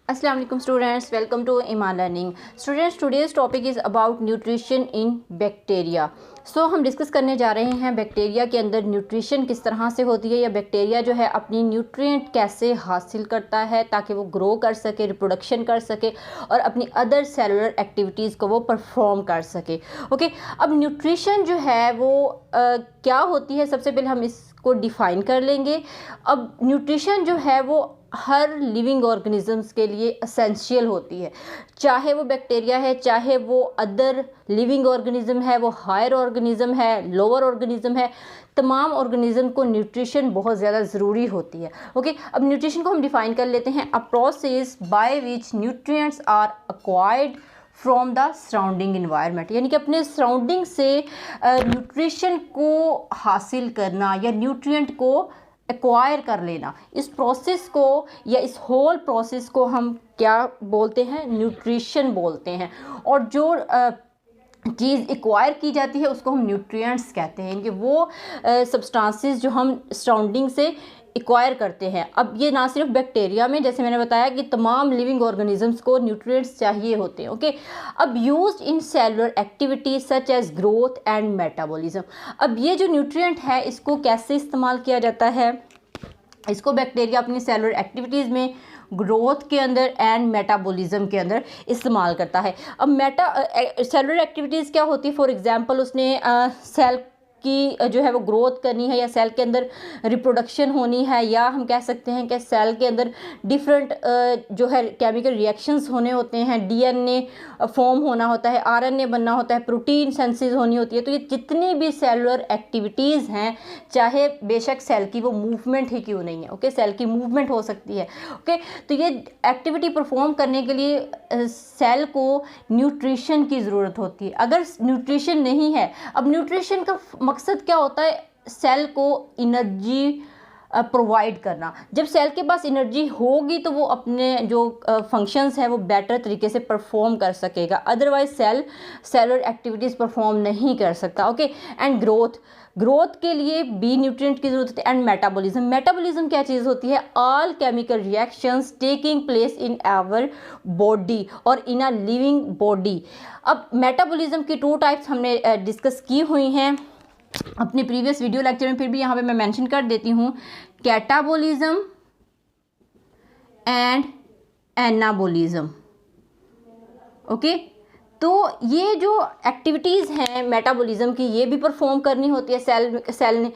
Assalamu alaikum students, welcome to Iman Learning. Students, today's topic is about nutrition in bacteria. हम discuss करने जा रहे हैं bacteria के अंदर न्यूट्रिशन किस तरह से होती है या बैक्टीरिया जो है अपनी न्यूट्रिएंट कैसे हासिल करता है ताकि वो ग्रो कर सके, रिप्रोडक्शन कर सके और अपनी अदर सेलुलर एक्टिविटीज़ को वो परफॉर्म कर सके। ओके, अब न्यूट्रिशन जो है वो क्या होती है, सबसे पहले हम इसको डिफ़ाइन कर लेंगे। अब न्यूट्रिशन जो है वो हर लिविंग ऑर्गेनिजम्स के लिए एसेंशियल होती है, चाहे वो बैक्टीरिया है, चाहे वो अदर लिविंग ऑर्गेनिज्म है, वो हायर ऑर्गेनिज्म है, लोअर ऑर्गेनिज्म है, तमाम ऑर्गेनिज्म को न्यूट्रिशन बहुत ज़्यादा ज़रूरी होती है। ओके, अब न्यूट्रिशन को हम डिफ़ाइन कर लेते हैं। A process by which nutrients are acquired from the surrounding environment, यानी कि अपने सराउंडिंग से न्यूट्रिशन को हासिल करना या न्यूट्रिएंट को एक्वायर कर लेना, इस प्रोसेस को या इस होल प्रोसेस को हम क्या बोलते हैं, न्यूट्रिशन बोलते हैं। और जो चीज़ एक्वायर की जाती है उसको हम न्यूट्रिएंट्स कहते हैं, कि वो सब्सटेंसेस जो हम सराउंडिंग से एक्वायर करते हैं। अब ये ना सिर्फ बैक्टीरिया में, जैसे मैंने बताया कि तमाम लिविंग ऑर्गेनिजम्स को न्यूट्रिएंट्स चाहिए होते हैं। ओके, अब used in cellular activities such as growth and metabolism. अब ये जो न्यूट्रिएंट है इसको कैसे इस्तेमाल किया जाता है, इसको बैक्टीरिया अपनी सेलुलर एक्टिविटीज़ में, ग्रोथ के अंदर एंड मेटाबॉलिज्म के अंदर इस्तेमाल करता है। अब सेलुलर एक्टिविटीज़ क्या होती है, फॉर एग्जांपल उसने सेल की जो है वो ग्रोथ करनी है या सेल के अंदर रिप्रोडक्शन होनी है, या हम कह सकते हैं कि सेल के अंदर डिफरेंट जो है केमिकल रिएक्शंस होने होते हैं, डीएनए फॉर्म होना होता है, आरएनए बनना होता है, प्रोटीन सिंथेसिस होनी होती है। तो ये जितनी भी सेलुलर एक्टिविटीज़ हैं, चाहे बेशक सेल की वो मूवमेंट ही क्यों नहीं है, ओके, सेल की मूवमेंट हो सकती है। ओके, तो ये एक्टिविटी परफॉर्म करने के लिए सेल को न्यूट्रिशन की ज़रूरत होती है। अगर न्यूट्रिशन नहीं है, अब न्यूट्रिशन का मकसद क्या होता है, सेल को एनर्जी प्रोवाइड करना। जब सेल के पास एनर्जी होगी तो वो अपने जो फंक्शंस है वो बेटर तरीके से परफॉर्म कर सकेगा, अदरवाइज सेलुलर एक्टिविटीज़ परफॉर्म नहीं कर सकता। ओके, एंड ग्रोथ के लिए बी न्यूट्रिएंट की ज़रूरत है। एंड मेटाबॉलिज्म क्या चीज़ होती है, all chemical reactions taking place in our body और इन अ लिविंग बॉडी। अब मेटाबॉलिज्म की 2 टाइप्स हमने डिस्कस की हुई हैं अपने प्रीवियस वीडियो लेक्चर में, फिर भी यहाँ पे मैं मेंशन कर देती हूँ, कैटाबॉलिज्म एंड एनाबॉलिज्म। ओके, तो ये जो एक्टिविटीज़ हैं मेटाबॉलिज्म की, ये भी परफॉर्म करनी होती है सेल ने।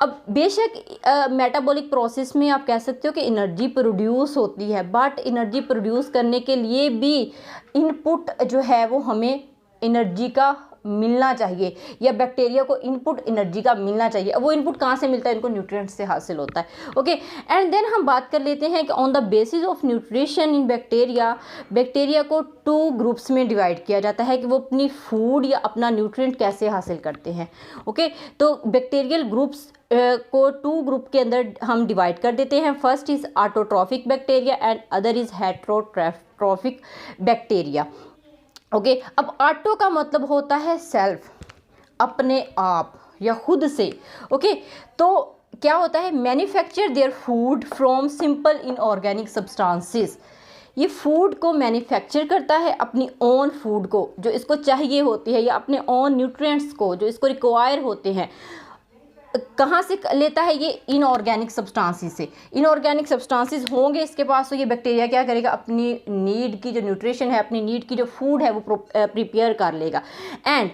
अब बेशक मेटाबॉलिक प्रोसेस में आप कह सकते हो कि एनर्जी प्रोड्यूस होती है, बट एनर्जी प्रोड्यूस करने के लिए भी इनपुट जो है वो हमें एनर्जी का मिलना चाहिए, या बैक्टीरिया को इनपुट एनर्जी का मिलना चाहिए। अब वो इनपुट कहाँ से मिलता है, इनको न्यूट्रिएंट्स से हासिल होता है। ओके, एंड देन हम बात कर लेते हैं कि on the basis of nutrition in bacteria को 2 ग्रुप्स में डिवाइड किया जाता है कि वो अपनी फूड या अपना न्यूट्रिएंट कैसे हासिल करते हैं। ओके, तो बैक्टीरियल ग्रुप्स को 2 ग्रुप के अंदर हम डिवाइड कर देते हैं। First is autotrophic bacteria and other is heterotrophic bacteria. Okay, अब ऑटो का मतलब होता है सेल्फ, अपने आप या खुद से। ओके, तो क्या होता है, manufacture their food from simple inorganic substances. ये फूड को मैन्युफैक्चर करता है, अपनी ओन फूड को जो इसको चाहिए होती है, या अपने ओन न्यूट्रिएंट्स को जो इसको रिक्वायर होते हैं। कहाँ से लेता है ये, इनऑर्गेनिक सब्सटेंसेस से। इनऑर्गेनिक सब्सटेंसेस होंगे इसके पास, तो ये बैक्टीरिया क्या करेगा, अपनी नीड की जो न्यूट्रिशन है, अपनी नीड की जो फूड है वो प्रिपेयर कर लेगा। And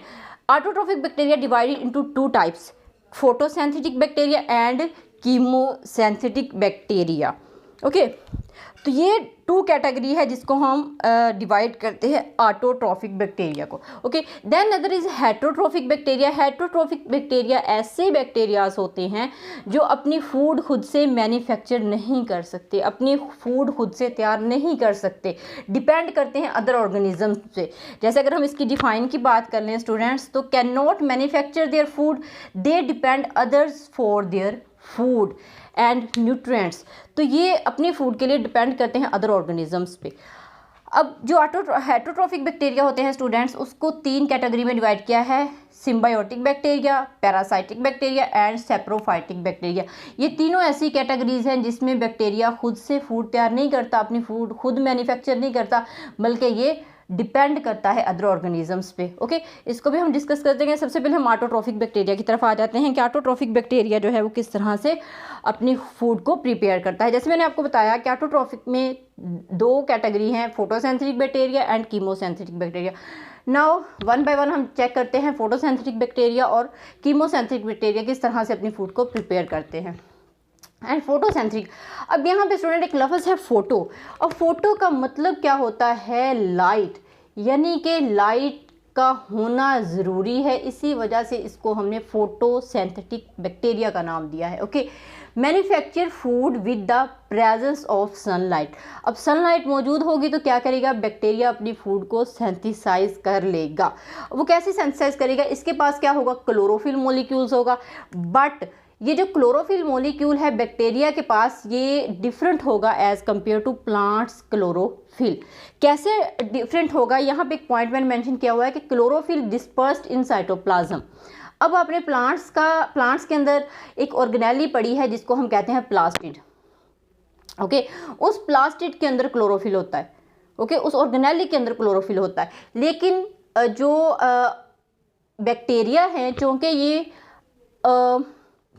autotrophic bacteria divided into 2 types, photosynthetic bacteria and chemosynthetic bacteria. Okay, तो ये 2 कैटेगरी है जिसको हम डिवाइड करते हैं ऑटोट्रॉफिक बैक्टीरिया को। Okay, then other is heterotrophic bacteria. Heterotrophic bacteria ऐसे बैक्टीरियाज होते हैं जो अपनी फूड खुद से मैन्युफैक्चर नहीं कर सकते, अपनी फूड खुद से तैयार नहीं कर सकते, डिपेंड करते हैं अदर ऑर्गेनिज्म पे। जैसे अगर हम इसकी डिफाइन की बात कर लें स्टूडेंट्स, तो can not manufacture their food, they depend others for their food and nutrients. तो ये अपनी फूड के लिए डिपेंड करते हैं अदर ऑर्गेनिजम्स पे। अब जो हेटरोट्रॉफिक बैक्टीरिया होते हैं स्टूडेंट्स, उसको 3 कैटेगरी में डिवाइड किया है, symbiotic bacteria, parasitic bacteria and saprophytic bacteria. ये तीनों ऐसी कैटेगरीज हैं जिसमें बैक्टीरिया खुद से फूड तैयार नहीं करता, अपनी फूड खुद मैन्युफैक्चर नहीं करता, बल्कि ये डिपेंड करता है अदर ऑर्गेनिजम्स पे। ओके, इसको भी हम डिस्कस कर देंगे। सबसे पहले हम ऑटोट्रॉफिक बैक्टीरिया की तरफ आ जाते हैं कि ऑटोट्रॉफिक बैक्टीरिया जो है वो किस तरह से अपनी फूड को प्रिपेयर करता है। जैसे मैंने आपको बताया कि ऑटोट्रॉफिक में 2 कैटेगरी हैं, photosynthetic bacteria and chemosynthetic bacteria. Now one by one हम चेक करते हैं फोटोसिंथेटिक बैक्टीरिया और कीमोसिंथेटिक बैक्टीरिया किस तरह से अपनी फूड को प्रिपेयर करते हैं। एंड फोटोसेंथेटिक, अब यहाँ पे स्टूडेंट एक लफ्ज़ है फोटो, और फोटो का मतलब क्या होता है, लाइट, यानी कि लाइट का होना ज़रूरी है, इसी वजह से इसको हमने फोटोसेंथेटिक बैक्टीरिया का नाम दिया है। Okay, manufacture food with the presence of sunlight. अब सनलाइट मौजूद होगी तो क्या करेगा, बैक्टीरिया अपनी फूड को सेंथिसाइज कर लेगा। वो कैसे सेंथिसाइज करेगा, इसके पास क्या होगा, क्लोरोफिल मॉलिक्यूल्स होगा, बट ये जो क्लोरोफिल मॉलिक्यूल है बैक्टीरिया के पास, ये डिफरेंट होगा as compare to plants chlorophyll. कैसे डिफरेंट होगा, यहाँ पे एक पॉइंट मैंने मेंशन किया हुआ है कि क्लोरोफिल डिस्पर्स्ड इन साइटोप्लाज्म। अब आपने प्लांट्स के अंदर एक ऑर्गेनेली पड़ी है जिसको हम कहते हैं प्लास्टिड। ओके, उस प्लास्टिड के अंदर क्लोरोफिल होता है। ओके, उस ऑर्गेनेली के अंदर क्लोरोफिल होता है, लेकिन जो बैक्टीरिया हैं, चूँकि ये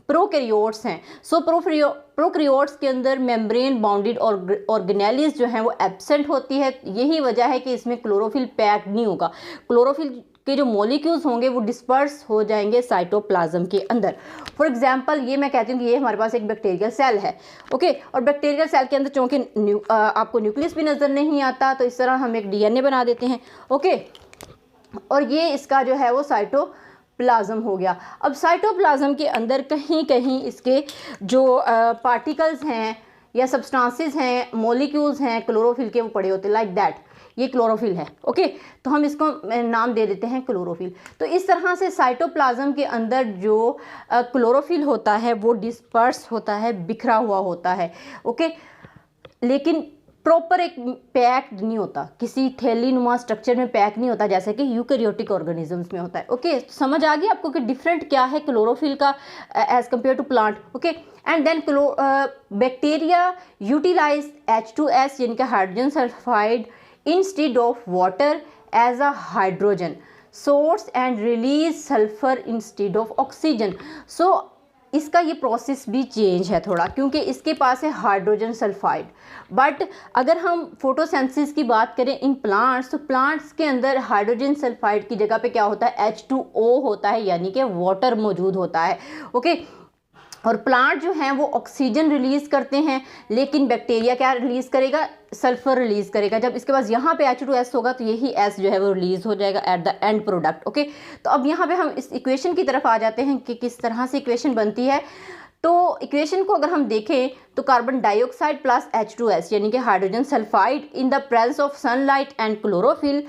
प्रोकैरियोट्स हैं, सो प्रोकैरियोट्स के अंदर मेम्ब्रेन बाउंडेड ऑर्गेनेलीज जो हैं वो एब्सेंट होती है। यही वजह है कि इसमें क्लोरोफिल पैक नहीं होगा, क्लोरोफिल के जो मॉलिक्यूल्स होंगे वो डिस्पर्स हो जाएंगे साइटोप्लाज्म के अंदर। फॉर एग्जांपल, ये मैं कहती हूँ कि ये हमारे पास एक बैक्टीरियल सेल है। ओके, और बैक्टीरियल सेल के अंदर चूँकि आपको न्यूक्लियस भी नज़र नहीं आता, तो इस तरह हम एक DNA बना देते हैं। ओके, और ये इसका जो है वो साइटोप्लाज्म हो गया। अब साइटोप्लाज्म के अंदर कहीं कहीं इसके जो पार्टिकल्स हैं या सब्सटेंसेस हैं, मॉलिक्यूल्स हैं क्लोरोफिल के, वो पड़े होते हैं, लाइक दैट। ये क्लोरोफिल है। ओके, तो हम इसको नाम दे देते हैं क्लोरोफिल। तो इस तरह से साइटोप्लाज्म के अंदर जो क्लोरोफिल होता है वो डिस्पर्स होता है, बिखरा हुआ होता है। ओके, लेकिन प्रॉपर एक पैक्ड नहीं होता, किसी थैली नुमा स्ट्रक्चर में पैक नहीं होता जैसे कि यूकैरियोटिक ऑर्गेनिजम्स में होता है। ओके, समझ आ गई आपको कि डिफरेंट क्या है क्लोरोफिल का as compare to plant. Okay, and then bacteria utilize H2S यानी कि hydrogen sulphide instead of water as a hydrogen source and release sulphur instead of oxygen. So इसका ये प्रोसेस भी चेंज है थोड़ा, क्योंकि इसके पास है हाइड्रोजन सल्फाइड। बट अगर हम फोटोसिंथेसिस की बात करें इन प्लांट्स, तो प्लांट्स के अंदर हाइड्रोजन सल्फाइड की जगह पे क्या होता है, H2O होता है, यानी कि वाटर मौजूद होता है। ओके, और प्लांट जो हैं वो ऑक्सीजन रिलीज़ करते हैं, लेकिन बैक्टीरिया क्या रिलीज़ करेगा, सल्फर रिलीज़ करेगा। जब इसके पास यहाँ पे H2S होगा तो यही S जो है वो रिलीज़ हो जाएगा at the end product. Okay, तो अब यहाँ पे हम इस इक्वेशन की तरफ आ जाते हैं कि किस तरह से इक्वेशन बनती है। तो इक्वेशन को अगर हम देखें तो कार्बन डाइऑक्साइड प्लस H2S यानी कि hydrogen sulphide in the presence of sunlight and chlorophyll,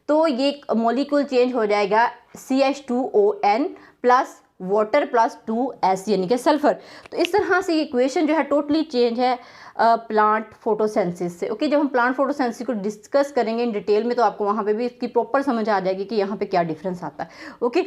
तो ये मॉलिक्यूल चेंज हो जाएगा CH2ON plus water plus 2S यानी कि सल्फर। तो इस तरह से ये इक्वेशन जो है टोटली चेंज है प्लांट फोटोसिंथेसिस से। ओके, जब हम प्लांट फोटोसिंथेसिस को डिस्कस करेंगे इन डिटेल में तो आपको वहाँ पे भी इसकी प्रॉपर समझ आ जाएगी कि यहाँ पे क्या डिफरेंस आता है। ओके,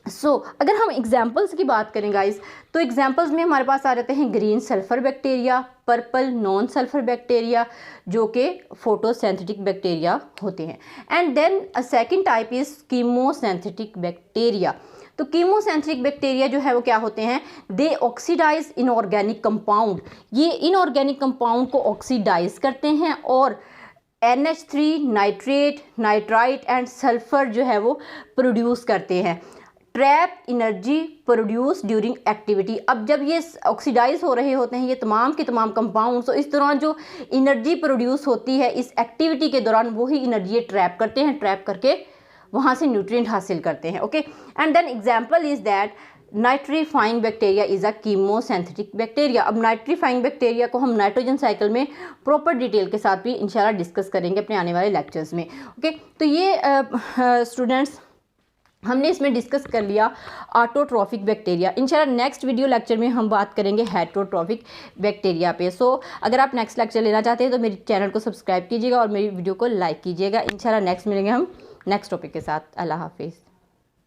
सो अगर हम एग्जाम्पल्स की बात करें गाइस, तो एग्जाम्पल्स में हमारे पास आ जाते हैं green sulphur bacteria, purple non sulphur bacteria जो कि फोटोसिंथेटिक बैक्टीरिया होते हैं, and then a second type is chemosynthetic bacteria. तो कीमोसिंथेटिक बैक्टीरिया जो है वो क्या होते हैं, दे ऑक्सीडाइज इनऑर्गेनिक कंपाउंड, ये इनऑर्गेनिक कंपाउंड को ऑक्सीडाइज करते हैं और NH3 nitrate, nitrite and sulphur जो है वो प्रोड्यूस करते हैं। Trap energy produce during activity. अब जब ये ऑक्सीडाइज हो रहे होते हैं ये तमाम के तमाम कंपाउंड्स, तो इस दौरान जो एनर्जी प्रोड्यूस होती है इस एक्टिविटी के दौरान वही एनर्जी ट्रैप करते हैं, ट्रैप करके वहाँ से न्यूट्रिएंट हासिल करते हैं। Okay, and then example is that nitrifying bacteria is a chemosynthetic bacteria. अब नाइट्रीफाइंग बैक्टीरिया को हम नाइट्रोजन साइकिल में प्रॉपर डिटेल के साथ भी इंशाल्लाह डिस्कस करेंगे अपने आने वाले लेक्चर्स में। ओके, तो ये स्टूडेंट्स हमने इसमें डिस्कस कर लिया ऑटोट्रॉफिक बैक्टीरिया। इंशाल्लाह नेक्स्ट वीडियो लेक्चर में हम बात करेंगे हेटरोट्रॉफिक बैक्टीरिया पे। सो अगर आप नेक्स्ट लेक्चर लेना चाहते हैं तो मेरे चैनल को सब्सक्राइब कीजिएगा और मेरी वीडियो को लाइक कीजिएगा। इंशाल्लाह नेक्स्ट मिलेंगे हम नेक्स्ट टॉपिक के साथ। अल्लाह हाफिज़।